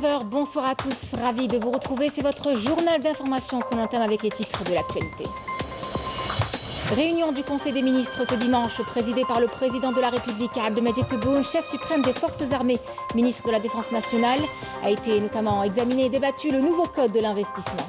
19h, bonsoir à tous, ravi de vous retrouver. C'est votre journal d'information qu'on entame avec les titres de l'actualité. Réunion du Conseil des ministres ce dimanche, présidée par le président de la République, Abdelmadjid Tebboune, chef suprême des forces armées, ministre de la Défense nationale. A été notamment examiné et débattu le nouveau code de l'investissement.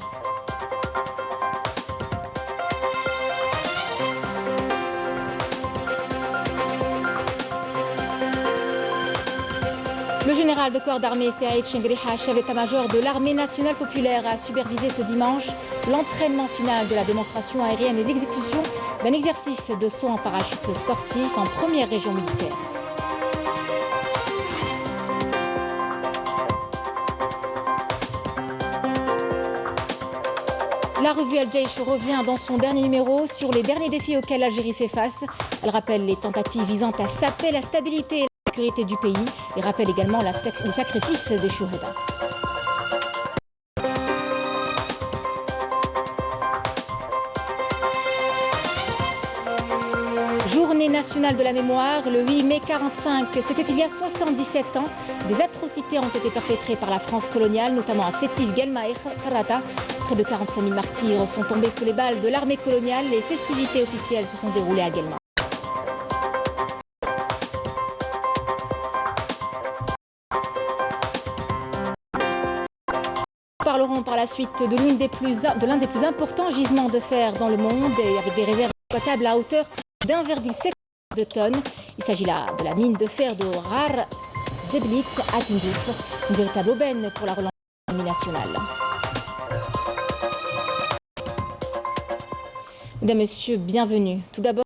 Le général de corps d'armée Saïd Chengriha, chef d'état-major de l'armée nationale populaire, a supervisé ce dimanche l'entraînement final de la démonstration aérienne et l'exécution d'un exercice de saut en parachute sportif en première région militaire. La revue Al-Jaish revient dans son dernier numéro sur les derniers défis auxquels l'Algérie fait face. Elle rappelle les tentatives visant à saper la stabilité et la sécurité du pays et rappelle également les sacrifices des Chouhada. Journée nationale de la mémoire, le 8 mai 45, c'était il y a 77 ans. Des atrocités ont été perpétrées par la France coloniale, notamment à Sétif, Guelma et Kharrata. Près de 45 000 martyrs sont tombés sous les balles de l'armée coloniale. Les festivités officielles se sont déroulées à Guelma. Nous parlerons par la suite de l'un des plus importants gisements de fer dans le monde et avec des réserves exploitables à hauteur d'1,7 de tonnes. Il s'agit là de la mine de fer de Rar Jeblit à Tindouf, une véritable aubaine pour la relance de l'économie nationale. Mesdames, Messieurs, bienvenue. Tout d'abord,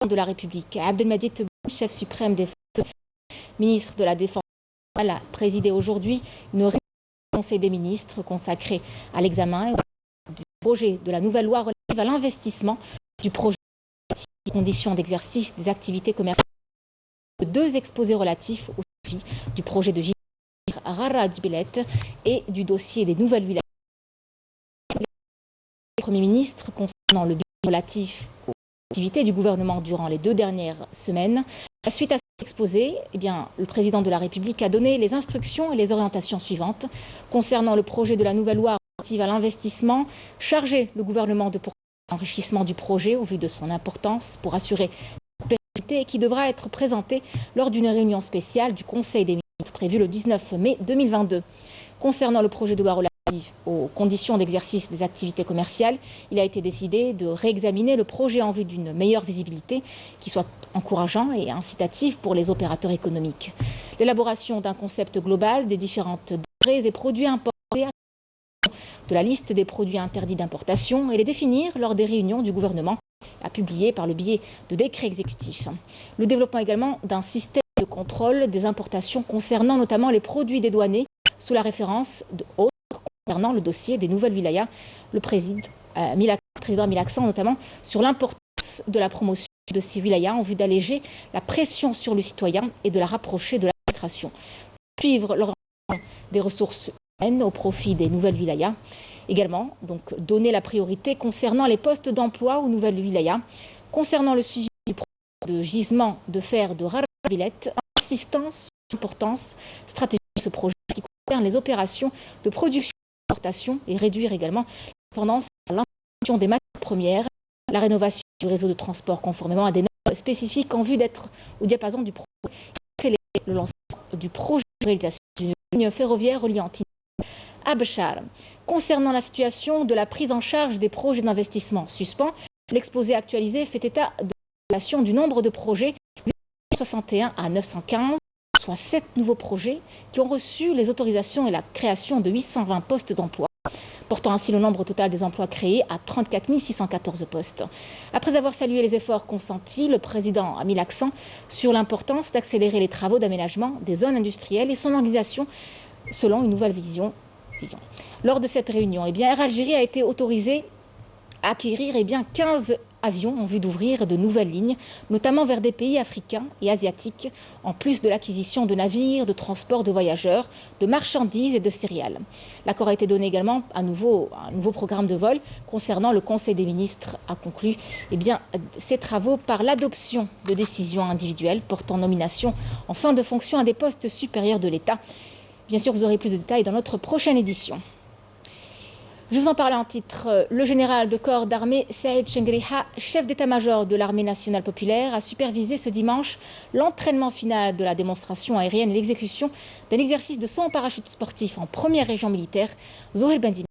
de la République, Abdelmadjid Tebboune, chef suprême des forces, ministre de la Défense, a présidé aujourd'hui une réunion du Conseil des ministres consacrée à l'examen du projet de la nouvelle loi relative à l'investissement, du projet des conditions d'exercice des activités commerciales, deux exposés relatifs au suivi du projet de gisement Rara Djbelet et du dossier des nouvelles wilayas. Le Premier ministre concernant le bilan relatif aux activités du gouvernement durant les 2 dernières semaines. Suite à cet exposé, le président de la République a donné les instructions et les orientations suivantes concernant le projet de la nouvelle loi relative à l'investissement. Charger le gouvernement de poursuivre l'enrichissement du projet au vu de son importance pour assurer la pérennité et qui devra être présenté lors d'une réunion spéciale du Conseil des ministres prévue le 19 mai 2022. Concernant le projet de loi relatif aux conditions d'exercice des activités commerciales, il a été décidé de réexaminer le projet en vue d'une meilleure visibilité qui soit encourageant et incitatif pour les opérateurs économiques. L'élaboration d'un concept global des différentes denrées et produits importés, de la liste des produits interdits d'importation et les définir lors des réunions du gouvernement à publier par le biais de décrets exécutifs. Le développement également d'un système de contrôle des importations concernant notamment les produits dédouanés sous la référence de autres concernant le dossier des nouvelles wilayas. Le président a mis l'accent notamment sur l'importance de la promotion de ces wilayas en vue d'alléger la pression sur le citoyen et de la rapprocher de l'administration. Suivre l'orientation des ressources humaines au profit des nouvelles wilayas. Également, donc, donner la priorité concernant les postes d'emploi aux nouvelles wilayas. Concernant le suivi du projet de gisement de fer de Rarabilette, insistance sur l'importance stratégique de ce projet qui concerne les opérations de production et d'importation et réduire également la dépendance à l'importation des matières premières, la rénovation du réseau de transport conformément à des normes spécifiques en vue d'être au diapason du projet, accélérer le lancement du projet de réalisation d'une ligne ferroviaire reliant à Béchar. Concernant la situation de la prise en charge des projets d'investissement suspens, l'exposé actualisé fait état de l'augmentation du nombre de projets de 61 à 915, soit 7 nouveaux projets qui ont reçu les autorisations et la création de 820 postes d'emploi, portant ainsi le nombre total des emplois créés à 34 614 postes. Après avoir salué les efforts consentis, le président a mis l'accent sur l'importance d'accélérer les travaux d'aménagement des zones industrielles et son organisation selon une nouvelle vision. Lors de cette réunion, Air Algérie a été autorisé à acquérir 15 avions en vue d'ouvrir de nouvelles lignes, notamment vers des pays africains et asiatiques, en plus de l'acquisition de navires, de transport de voyageurs, de marchandises et de céréales. L'accord a été donné également à un nouveau programme de vol concernant le Conseil des ministres a conclu ces travaux par l'adoption de décisions individuelles portant nomination en fin de fonction à des postes supérieurs de l'État. Bien sûr, vous aurez plus de détails dans notre prochaine édition. Je vous en parlais en titre. Le général de corps d'armée Saïd Chengriha, chef d'état-major de l'armée nationale populaire, a supervisé ce dimanche l'entraînement final de la démonstration aérienne et l'exécution d'un exercice de saut en parachute sportif en première région militaire, Zoher Bendimoud.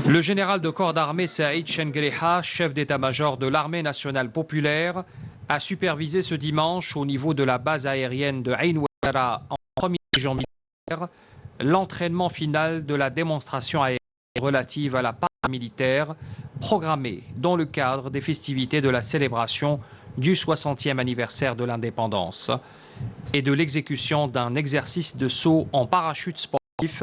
Le général de corps d'armée Saïd Chengriha, chef d'état-major de l'armée nationale populaire, a supervisé ce dimanche au niveau de la base aérienne de Ain Ouattara en première région militaire l'entraînement final de la démonstration aérienne relative à la paramilitaire programmée dans le cadre des festivités de la célébration du 60e anniversaire de l'indépendance et de l'exécution d'un exercice de saut en parachute sportif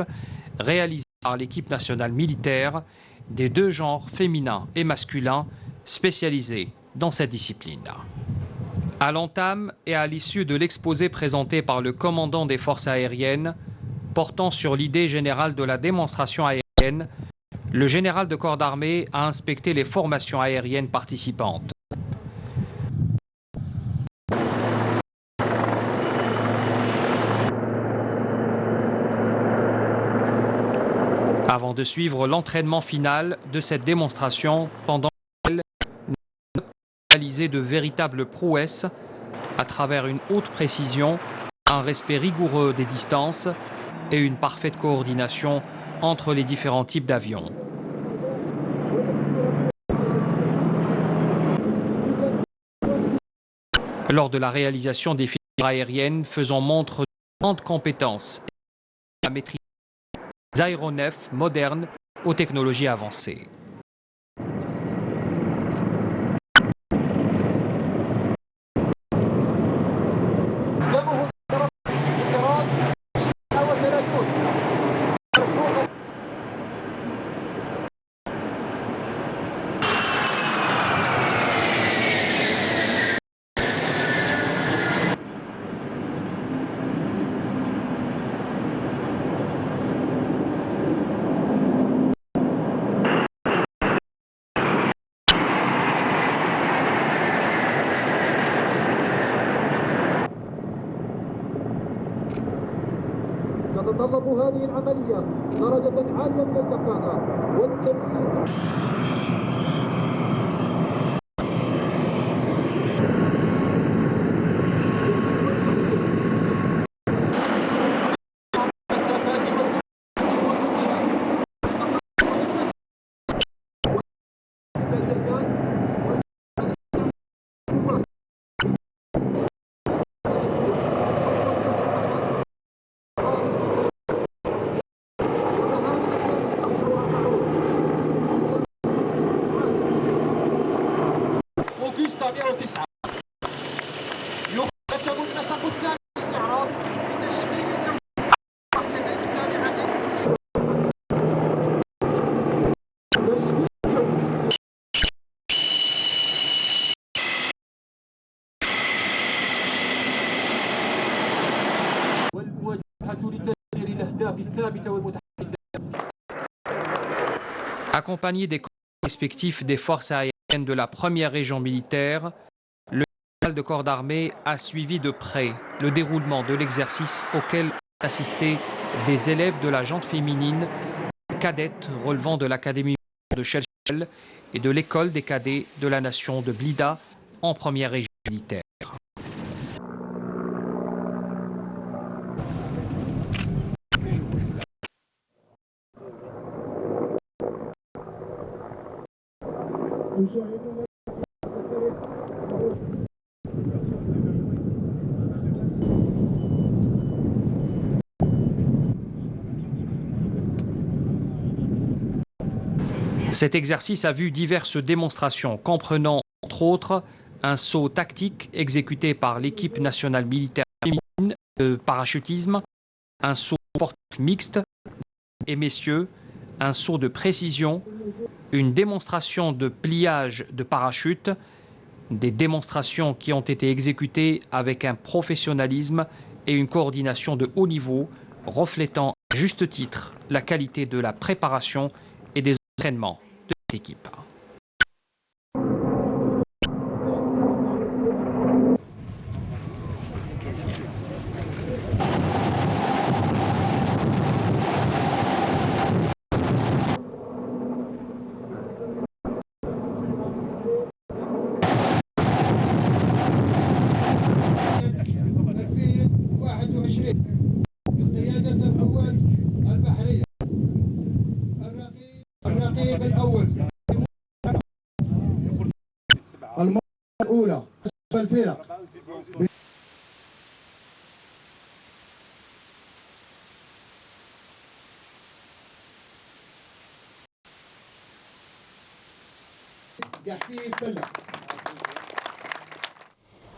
réalisé par l'équipe nationale militaire des deux genres féminin et masculin spécialisés dans cette discipline. À l'entame et à l'issue de l'exposé présenté par le commandant des forces aériennes portant sur l'idée générale de la démonstration aérienne, le général de corps d'armée a inspecté les formations aériennes participantes. Avant de suivre l'entraînement final de cette démonstration pendant laquelle nous avons réalisé de véritables prouesses à travers une haute précision, un respect rigoureux des distances et une parfaite coordination entre les différents types d'avions. Lors de la réalisation des figures aériennes faisant montre de grandes compétences et la maîtrise des aéronefs modernes aux technologies avancées. تتطلب هذه العملية درجة عالية من الكفاءة والتنسيق. يختتم النسق الثاني باستعراض بتشكيل الرحلتين التابعتين. والمواجهة لتسيير الأهداف الثابتة والمتحدثة. Accompagné des corps respectifs des forces aériennes de la première région militaire, le général de corps d'armée a suivi de près le déroulement de l'exercice auquel ont assisté des élèves de la jante féminine, cadettes relevant de l'académie de Chel et de l'école des cadets de la nation de Blida en première région militaire. Cet exercice a vu diverses démonstrations comprenant entre autres un saut tactique exécuté par l'équipe nationale militaire féminine de parachutisme, un saut sportif mixte et messieurs, un saut de précision, une démonstration de pliage de parachute, des démonstrations qui ont été exécutées avec un professionnalisme et une coordination de haut niveau, reflétant à juste titre la qualité de la préparation et des entraînements de cette équipe.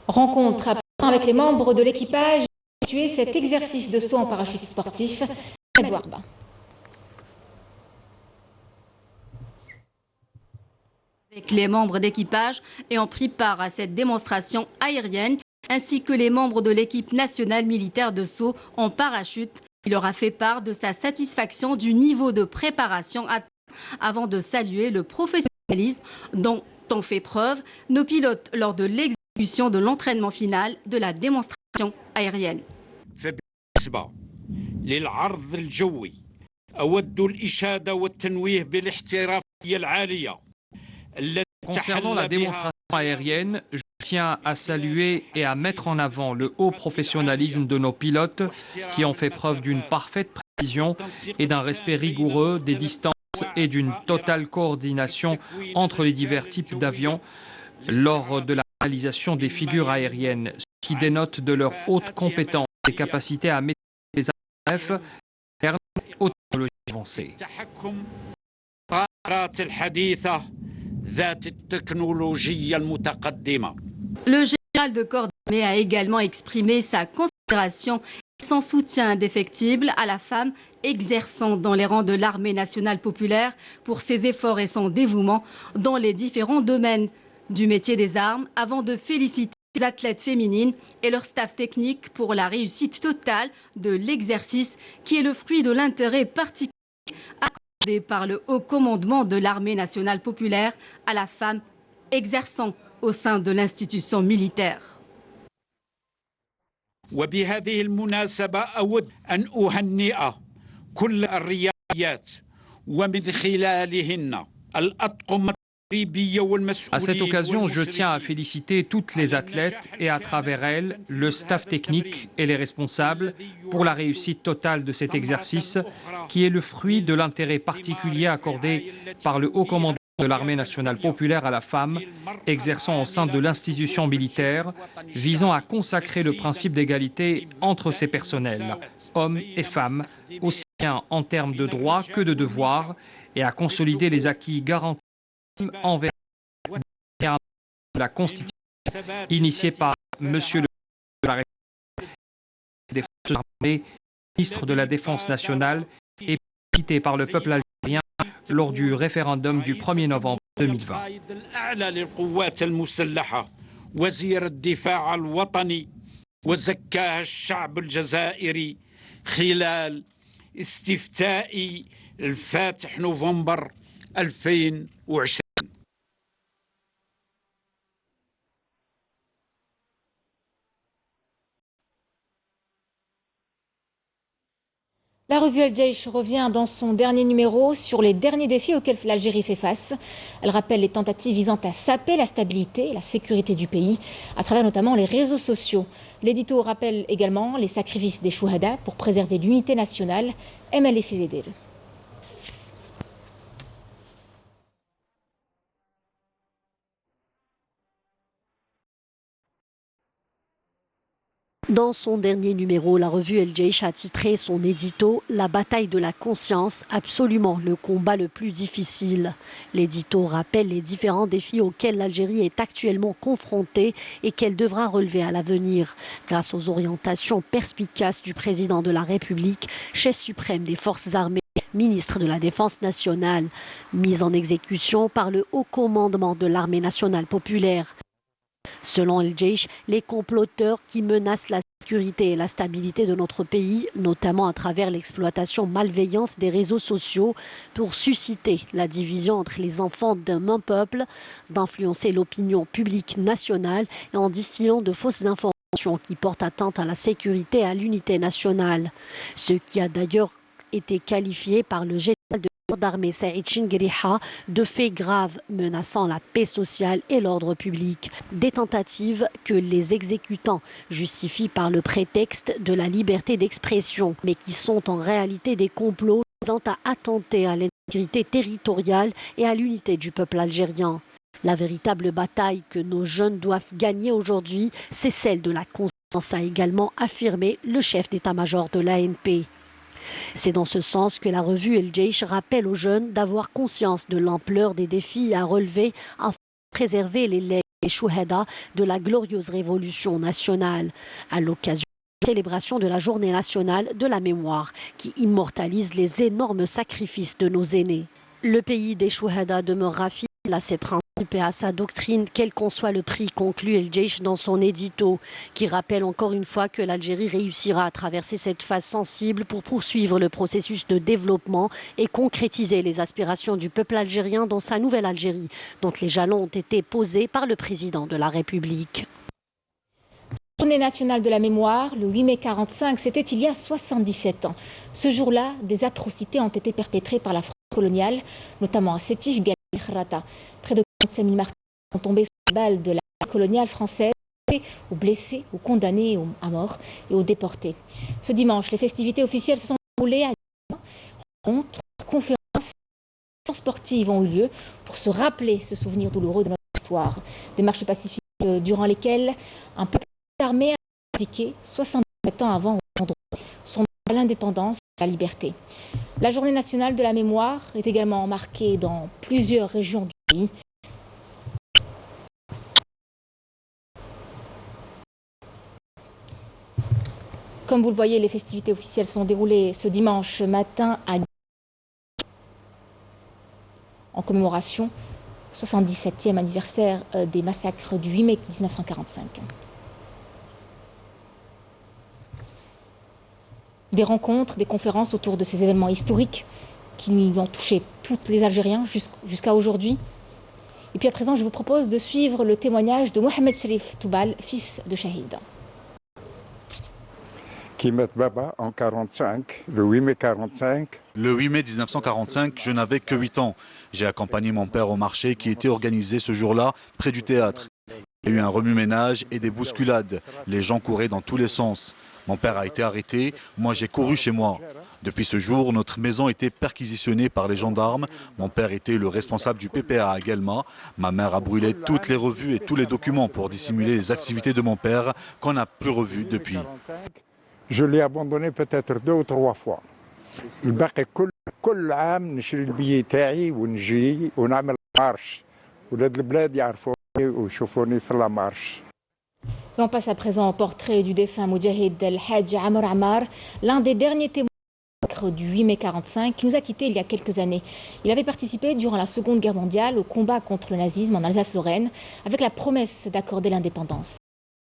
Rencontre à Pékin avec les membres de l'équipage qui effectuaient cet exercice de saut en parachute sportif à Douarba. Avec les membres d'équipage ayant pris part à cette démonstration aérienne, ainsi que les membres de l'équipe nationale militaire de saut en parachute. Il leur a fait part de sa satisfaction du niveau de préparation atteint avant de saluer le professionnalisme dont ont fait preuve nos pilotes lors de l'exécution de l'entraînement final de la démonstration aérienne. Concernant la démonstration aérienne, je tiens à saluer et à mettre en avant le haut professionnalisme de nos pilotes qui ont fait preuve d'une parfaite précision et d'un respect rigoureux des distances et d'une totale coordination entre les divers types d'avions lors de la réalisation des figures aériennes, ce qui dénote de leur haute compétence et capacité à maîtriser les appareils internes aux technologies avancées. Le général de corps d'armée a également exprimé sa considération et son soutien indéfectible à la femme exerçant dans les rangs de l'armée nationale populaire pour ses efforts et son dévouement dans les différents domaines du métier des armes, avant de féliciter les athlètes féminines et leur staff technique pour la réussite totale de l'exercice qui est le fruit de l'intérêt particulier accordé par le haut commandement de l'armée nationale populaire à la femme exerçant au sein de l'institution militaire. وبهذه المناسبة أود أن أهنئ كل الرياضيات ومن خلالهن الأطقم. À cette occasion, je tiens à féliciter toutes les athlètes et à travers elles, le staff technique et les responsables pour la réussite totale de cet exercice qui est le fruit de l'intérêt particulier accordé par le haut commandement de l'armée nationale populaire à la femme exerçant au sein de l'institution militaire visant à consacrer le principe d'égalité entre ses personnels, hommes et femmes, aussi bien en termes de droits que de devoirs, et à consolider les acquis garantis envers la Constitution initiée par Monsieur le Président de la République des Forces armées, ministre de la Défense nationale et cité par le peuple algérien lors du référendum du 1er novembre 2020. La revue El Jaish revient dans son dernier numéro sur les derniers défis auxquels l'Algérie fait face. Elle rappelle les tentatives visant à saper la stabilité et la sécurité du pays, à travers notamment les réseaux sociaux. L'édito rappelle également les sacrifices des chouhada pour préserver l'unité nationale. MLC. Dans son dernier numéro, la revue El Jaish a titré son édito « La bataille de la conscience, absolument le combat le plus difficile ». L'édito rappelle les différents défis auxquels l'Algérie est actuellement confrontée et qu'elle devra relever à l'avenir, grâce aux orientations perspicaces du président de la République, chef suprême des forces armées, ministre de la Défense nationale, mise en exécution par le haut commandement de l'armée nationale populaire. Selon El Jaish, les comploteurs qui menacent la sécurité et la stabilité de notre pays, notamment à travers l'exploitation malveillante des réseaux sociaux pour susciter la division entre les enfants d'un même peuple, d'influencer l'opinion publique nationale et en distillant de fausses informations qui portent atteinte à la sécurité et à l'unité nationale. Ce qui a d'ailleurs été qualifié par le général de d'armée Saïd Chingueriha de faits graves menaçant la paix sociale et l'ordre public. Des tentatives que les exécutants justifient par le prétexte de la liberté d'expression, mais qui sont en réalité des complots visant à attenter à l'intégrité territoriale et à l'unité du peuple algérien. La véritable bataille que nos jeunes doivent gagner aujourd'hui, c'est celle de la conscience, a également affirmé le chef d'état-major de l'ANP. C'est dans ce sens que la revue El Jaish rappelle aux jeunes d'avoir conscience de l'ampleur des défis à relever afin de préserver les legs et chouhada de la glorieuse révolution nationale, à l'occasion de la célébration de la journée nationale de la mémoire qui immortalise les énormes sacrifices de nos aînés. Le pays des chouhada demeurera fidèle à ses principes et à sa doctrine, quel qu'en soit le prix, conclut El Jaish dans son édito, qui rappelle encore une fois que l'Algérie réussira à traverser cette phase sensible pour poursuivre le processus de développement et concrétiser les aspirations du peuple algérien dans sa nouvelle Algérie, dont les jalons ont été posés par le président de la République. Journée nationale de la mémoire, le 8 mai 45, c'était il y a 77 ans. Ce jour-là, des atrocités ont été perpétrées par la France coloniale, notamment à Sétif, Galil et Khrata. Près de 45 000 martyrs sont tombés sous les balles de la coloniale française, aux blessés, aux condamnés à mort et aux déportés. Ce dimanche, les festivités officielles se sont déroulées à rencontres, conférences, sportives ont eu lieu pour se rappeler ce souvenir douloureux de notre histoire. Des marches pacifiques durant lesquelles un peuple armé a indiqué 77 ans avant son droit à l'indépendance et à la liberté. La journée nationale de la mémoire est également marquée dans plusieurs régions du pays. Comme vous le voyez, les festivités officielles sont déroulées ce dimanche matin en commémoration au 77e anniversaire des massacres du 8 mai 1945. Des rencontres, des conférences autour de ces événements historiques qui ont touché tous les Algériens jusqu'à aujourd'hui. Et puis à présent, je vous propose de suivre le témoignage de Mohamed Sherif Toubal, fils de Shahid. Kimet Baba en 45, le 8 mai 45. Le 8 mai 1945, je n'avais que 8 ans. J'ai accompagné mon père au marché qui était organisé ce jour-là près du théâtre. Il y a eu un remue-ménage et des bousculades. Les gens couraient dans tous les sens. Mon père a été arrêté, moi j'ai couru chez moi. Depuis ce jour, notre maison était perquisitionnée par les gendarmes. Mon père était le responsable du PPA à Guelma. Ma mère a brûlé toutes les revues et tous les documents pour dissimuler les activités de mon père qu'on n'a plus revues depuis. Je l'ai abandonné peut-être 2 ou 3 fois. الباقي كل عام نشري البيي تاعي ونجي ونعمل مارش. ولاد البلاد يعرفوني ويشوفوني في لا مارش. On passe à présent au portrait du défunt Moudjahid El Hadj Amr Ammar, l'un des derniers témoins du 8 mai 45 qui nous a quittés il y a quelques années. Il avait participé durant la Seconde Guerre mondiale au combat contre le nazisme en Alsace-Lorraine avec la promesse d'accorder l'indépendance.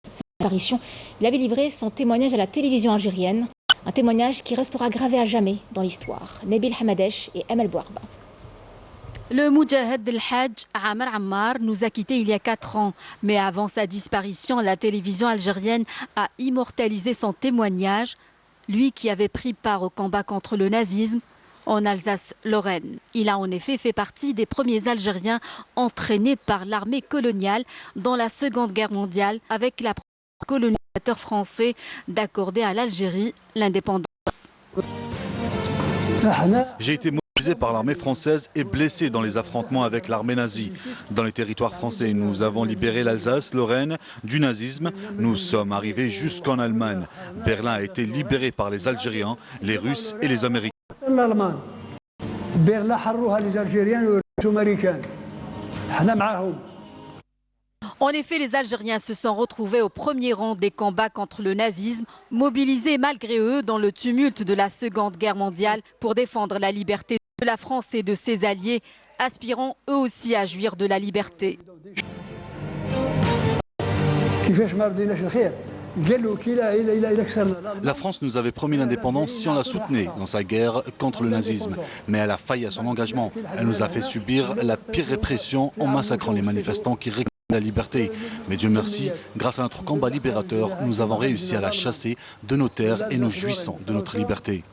À cette apparition, il avait livré son témoignage à la télévision algérienne, un témoignage qui restera gravé à jamais dans l'histoire. Nabil Hamadesh et Emel Bouarba. Le Moudjahid El Hadj Amr Ammar nous a quittés il y a 4 ans. Mais avant sa disparition, la télévision algérienne a immortalisé son témoignage. Lui qui avait pris part au combat contre le nazisme en Alsace-Lorraine. Il a en effet fait partie des premiers Algériens entraînés par l'armée coloniale dans la Seconde Guerre mondiale avec la colonisateur français d'accorder à l'Algérie l'indépendance. J'ai été mobilisé par l'armée française et blessé dans les affrontements avec l'armée nazie. Dans les territoires français, nous avons libéré l'Alsace, Lorraine du nazisme. Nous sommes arrivés jusqu'en Allemagne. Berlin a été libéré par les Algériens, les Russes et les Américains. En effet, les Algériens se sont retrouvés au premier rang des combats contre le nazisme, mobilisés malgré eux dans le tumulte de la Seconde Guerre mondiale pour défendre la liberté de la France et de ses alliés, aspirant eux aussi à jouir de la liberté. La France nous avait promis l'indépendance si on la soutenait dans sa guerre contre le nazisme. Mais elle a failli à son engagement. Elle nous a fait subir la pire répression en massacrant les manifestants qui réclamaient la liberté. Mais Dieu merci, grâce à notre combat libérateur, nous avons réussi à la chasser de nos terres et nous jouissons de notre liberté.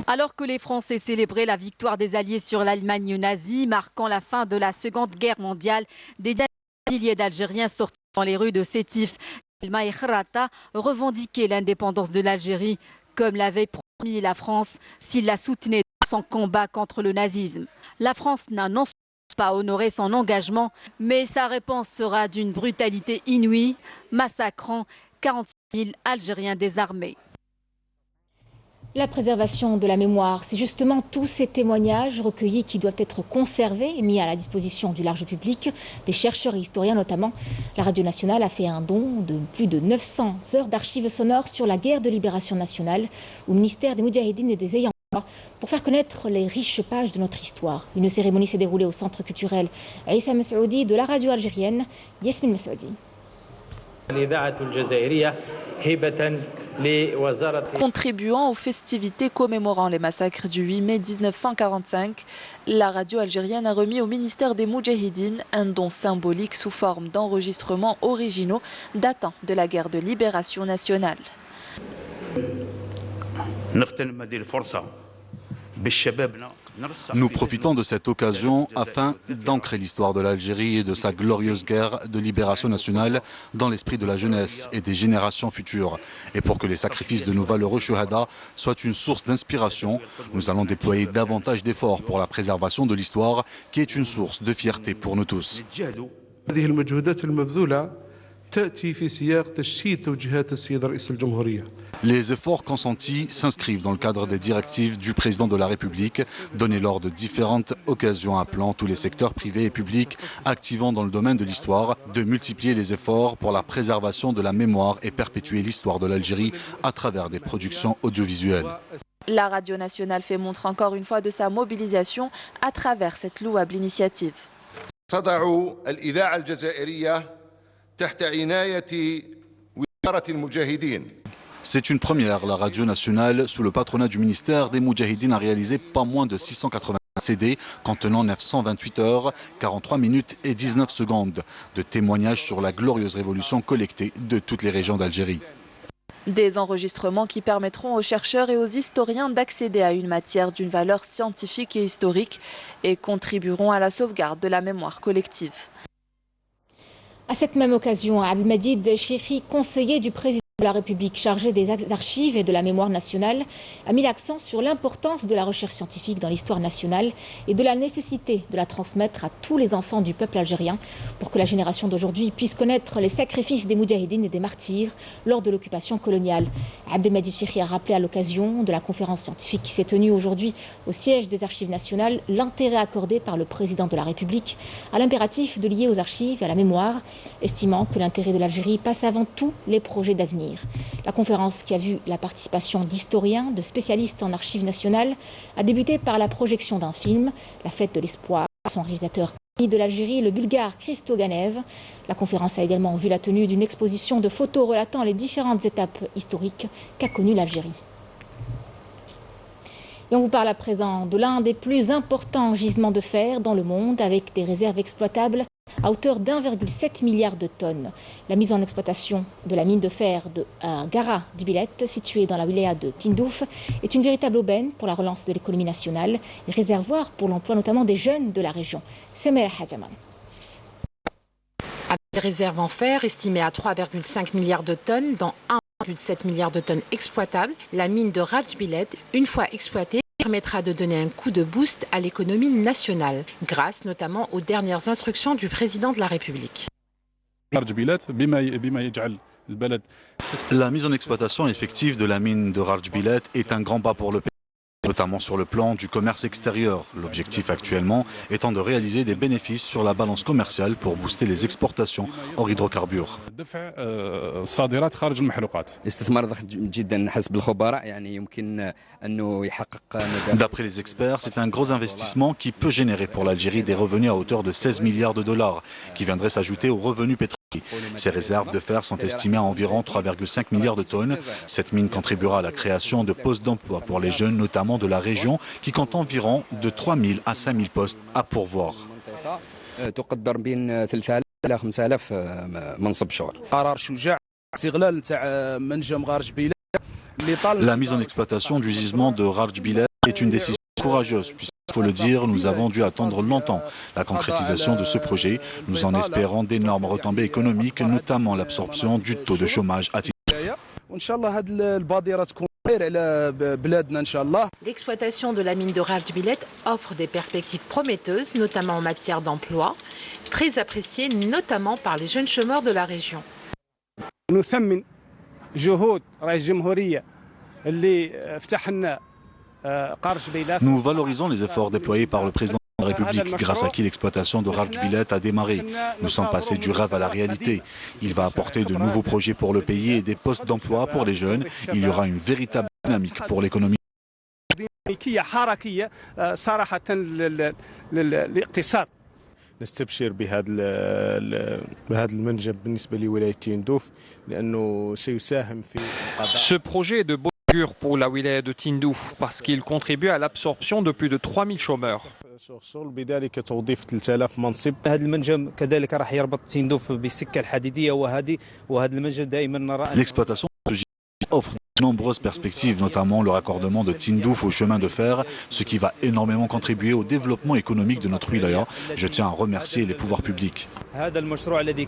Alors que les Français célébraient la victoire des Alliés sur l'Allemagne nazie, marquant la fin de la Seconde Guerre mondiale, des milliers d'Algériens sortis dans les rues de Sétif, Galma et Khrata revendiquaient l'indépendance de l'Algérie, comme l'avait mis la France s'il la soutenait dans son combat contre le nazisme. La France n'a non pas honoré son engagement, mais sa réponse sera d'une brutalité inouïe, massacrant 46 000 Algériens désarmés. La préservation de la mémoire, c'est justement tous ces témoignages recueillis qui doivent être conservés et mis à la disposition du large public, des chercheurs et historiens notamment. La Radio Nationale a fait un don de plus de 900 heures d'archives sonores sur la guerre de libération nationale au ministère des Moudjahidines et des Ayants droit pour faire connaître les riches pages de notre histoire. Une cérémonie s'est déroulée au centre culturel Issa Messoudi de la radio algérienne, Yasmine Messoudi. Contribuant aux festivités commémorant les massacres du 8 mai 1945, la radio algérienne a remis au ministère des Moudjahidines un don symbolique sous forme d'enregistrements originaux datant de la guerre de libération nationale. Nous profitons de cette occasion afin d'ancrer l'histoire de l'Algérie et de sa glorieuse guerre de libération nationale dans l'esprit de la jeunesse et des générations futures. Et pour que les sacrifices de nos valeureux shuhada soient une source d'inspiration, nous allons déployer davantage d'efforts pour la préservation de l'histoire qui est une source de fierté pour nous tous. Les efforts consentis s'inscrivent dans le cadre des directives du président de la République données lors de différentes occasions appelant tous les secteurs privés et publics activant dans le domaine de l'histoire de multiplier les efforts pour la préservation de la mémoire et perpétuer l'histoire de l'Algérie à travers des productions audiovisuelles. La Radio Nationale fait montre encore une fois de sa mobilisation à travers cette louable initiative. C'est une première. La radio nationale, sous le patronat du ministère des Moudjahidines, a réalisé pas moins de 680 CD contenant 928 heures, 43 minutes et 19 secondes de témoignages sur la glorieuse révolution collectée de toutes les régions d'Algérie. Des enregistrements qui permettront aux chercheurs et aux historiens d'accéder à une matière d'une valeur scientifique et historique et contribueront à la sauvegarde de la mémoire collective. À cette même occasion, Abdelmajid Chihri, conseiller du président de la République chargé des archives et de la mémoire nationale, a mis l'accent sur l'importance de la recherche scientifique dans l'histoire nationale et de la nécessité de la transmettre à tous les enfants du peuple algérien pour que la génération d'aujourd'hui puisse connaître les sacrifices des Moudjahidines et des martyrs lors de l'occupation coloniale. Abdelmajid Chihri a rappelé à l'occasion de la conférence scientifique qui s'est tenue aujourd'hui au siège des archives nationales l'intérêt accordé par le président de la République à l'impératif de lier aux archives et à la mémoire, estimant que l'intérêt de l'Algérie passe avant tout les projets d'avenir. La conférence, qui a vu la participation d'historiens, de spécialistes en archives nationales, a débuté par la projection d'un film, La Fête de l'Espoir, son réalisateur de l'Algérie, le bulgare Christo Ganev. La conférence a également vu la tenue d'une exposition de photos relatant les différentes étapes historiques qu'a connues l'Algérie. Et on vous parle à présent de l'un des plus importants gisements de fer dans le monde, avec des réserves exploitables à hauteur d'1,7 milliard de tonnes. La mise en exploitation de la mine de fer de Gara d'Ibilet, située dans la wilaya de Tindouf, est une véritable aubaine pour la relance de l'économie nationale et réservoir pour l'emploi notamment des jeunes de la région. Semera Hadjaman. Avec des réserves en fer estimées à 3,5 milliards de tonnes, dont 1,7 milliard de tonnes exploitables, la mine de Rajbilet, une fois exploitée, permettra de donner un coup de boost à l'économie nationale, grâce notamment aux dernières instructions du président de la République. La mise en exploitation effective de la mine de Rajbilet est un grand pas pour le pays, notamment sur le plan du commerce extérieur. L'objectif actuellement étant de réaliser des bénéfices sur la balance commerciale pour booster les exportations hors hydrocarbures. D'après les experts, c'est un gros investissement qui peut générer pour l'Algérie des revenus à hauteur de 16 milliards de dollars, qui viendraient s'ajouter aux revenus pétroliers. Ces réserves de fer sont estimées à environ 3,5 milliards de tonnes. Cette mine contribuera à la création de postes d'emploi pour les jeunes, notamment de la région, qui compte environ de 3 000 à 5 000 postes à pourvoir. La mise en exploitation du gisement de Rajbilet est une décision courageuse, puisqu'il faut le dire, nous avons dû attendre longtemps la concrétisation de ce projet, nous en espérons d'énormes retombées économiques, notamment l'absorption du taux de chômage à Tindouf. L'exploitation de la mine de Rajbilet offre des perspectives prometteuses, notamment en matière d'emploi, très appréciées notamment par les jeunes chômeurs de la région. Nous valorisons les efforts déployés par le président de la République, grâce à qui l'exploitation de Rajbilet a démarré. Nous sommes passés du rêve à la réalité. Il va apporter de nouveaux projets pour le pays et des postes d'emploi pour les jeunes. Il y aura une véritable dynamique pour l'économie. نستبشر بهذا المنجم بالنسبة لولاية تندوف لأنه سيساهم في. Ce projet est de bon augure pour la wilaya de Tindouf parce qu'il contribue à l'absorption de plus de 3000 chômeurs. بذلك توظيف 3000 منصب. هذا المنجم كذلك راح يربط تندوف بالسكة الحديدية وهذا المنجم دائما نرى. L'exploitation offre de nombreuses perspectives, notamment le raccordement de Tindouf au chemin de fer, ce qui va énormément contribuer au développement économique de notre wilaya. Je tiens à remercier les pouvoirs publics. هذا المشروع الذي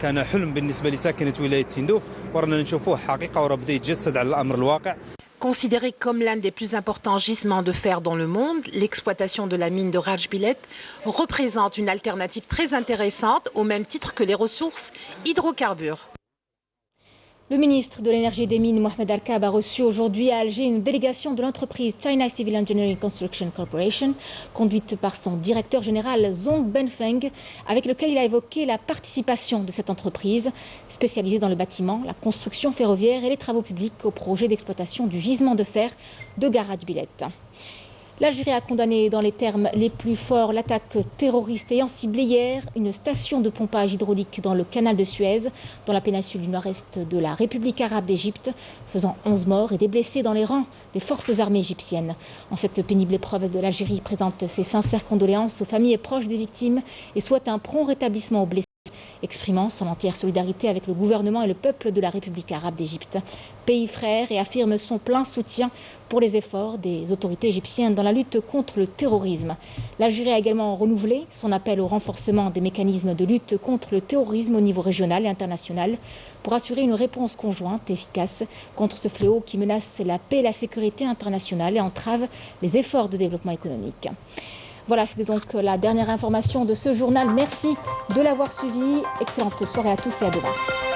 كان حلم بالنسبة لساكنة ولاية تندوف ورانا نشوفوه حقيقة وراه بدا يتجسد على الأمر الواقع. Considéré comme l'un des plus importants gisements de fer dans le monde, l'exploitation de la mine de Rajbilet représente une alternative très intéressante au même titre que les ressources hydrocarbures. Le ministre de l'Énergie et des Mines, Mohamed Arkab, a reçu aujourd'hui à Alger une délégation de l'entreprise China Civil Engineering Construction Corporation, conduite par son directeur général Zhong Benfeng, avec lequel il a évoqué la participation de cette entreprise, spécialisée dans le bâtiment, la construction ferroviaire et les travaux publics au projet d'exploitation du gisement de fer de Rajbilet. L'Algérie a condamné dans les termes les plus forts l'attaque terroriste ayant ciblé hier une station de pompage hydraulique dans le canal de Suez, dans la péninsule du nord-est de la République arabe d'Égypte, faisant 11 morts et des blessés dans les rangs des forces armées égyptiennes. En cette pénible épreuve, l'Algérie présente ses sincères condoléances aux familles et proches des victimes et souhaite un prompt rétablissement aux blessés, exprimant son entière solidarité avec le gouvernement et le peuple de la République arabe d'Égypte, pays frère, et affirme son plein soutien pour les efforts des autorités égyptiennes dans la lutte contre le terrorisme. L'Algérie a également renouvelé son appel au renforcement des mécanismes de lutte contre le terrorisme au niveau régional et international pour assurer une réponse conjointe et efficace contre ce fléau qui menace la paix et la sécurité internationale et entrave les efforts de développement économique. Voilà, c'était donc la dernière information de ce journal. Merci de l'avoir suivi. Excellente soirée à tous et à demain.